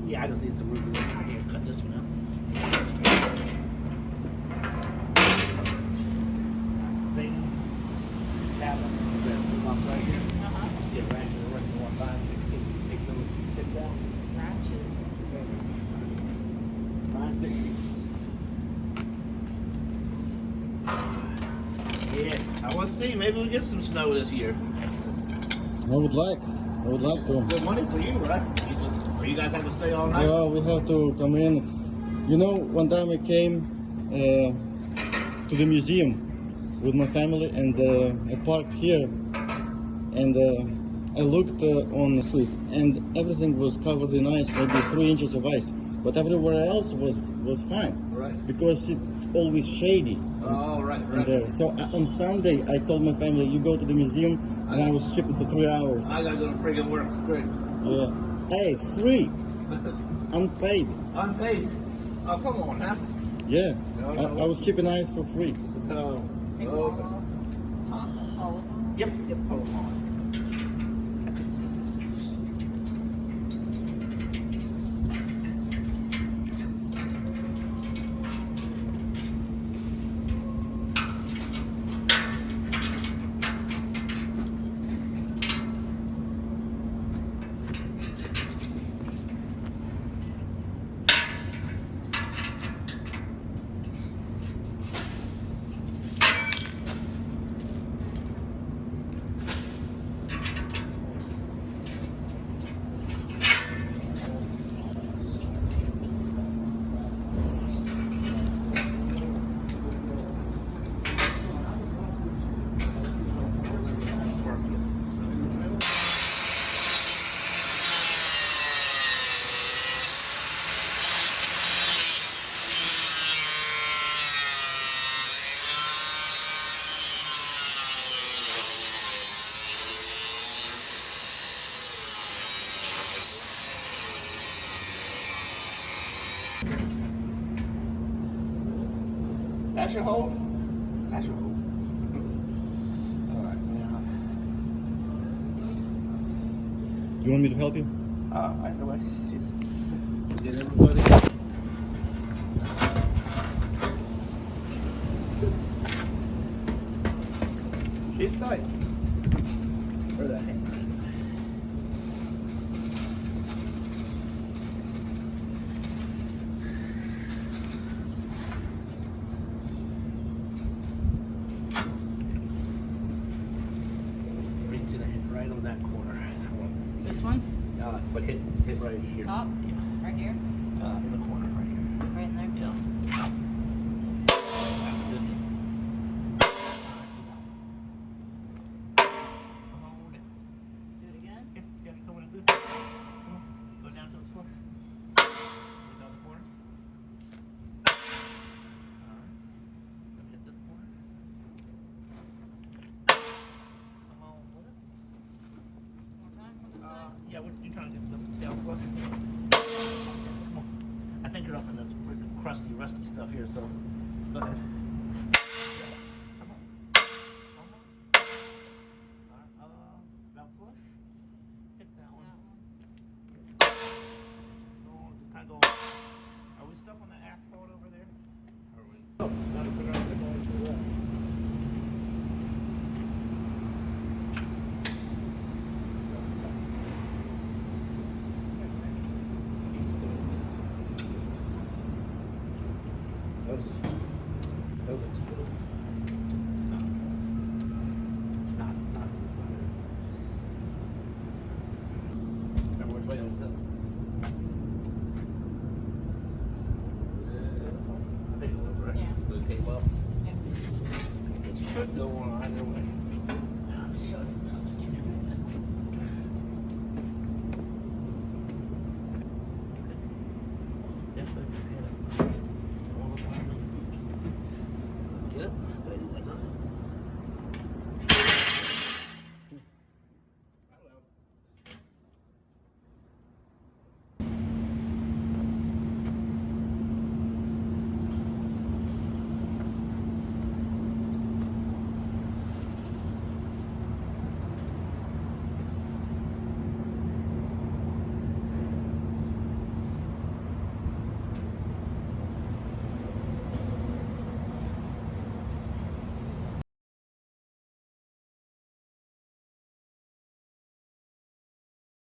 Yeah, I just need some room to right here. Cut this one out. Thing. Cabin. Box right here. Get ratchet the rest of 1, 5, 16. Take those 6 out. Ratchet. 960. Yeah, I want to see. Maybe we'll get some snow this year. I would like to. Good money for you, right? Or you guys have to stay all night? Well, we have to come in. You know, one time I came to the museum with my family, and I parked here, and I looked on the street, and everything was covered in ice, maybe 3 inches of ice. But everywhere else was fine. Right. Because it's always shady. Oh, right. There. So on Sunday, I told my family, you go to the museum, and I was chipping for 3 hours. I gotta go to friggin' work. Great. Yeah. Hey, 3. Unpaid. Unpaid. Oh, come on now. Yeah. No. I was chipping ice for free. No. Take Oh, them off. huh? All of them. Yep, hold on. That's your hold? That's your hold. Alright, now. You want me to help you? Right the way. Get everybody. She's tight. Where's that hang? Right on that corner. I want to see. This one? But hit right here. Top? Yeah. Right here? In the corner right here. Right in there? Yeah. Do it again? Yeah, coming in good. Come on. Go down to the flush. Go down the corner. Alright. Gonna hit this corner. Come on with it. One more time from the side? Yeah, you're trying to get the down flush. Come on. I think you're up in this freaking crusty, rusty stuff here, so go ahead. Come on. Come on. Alright, down flush. Hit that one. Go on, just kind of go. Are we stuck on the asphalt over there? Are we? Oh, gotta figure out the noise for that. Those explode. No. Not to the fire. Remember which way it was up? I think it was, right? Yeah. It came up. Yeah. It should go on either way. Shut it. That's what you do. Yes, baby. All the time. Get it?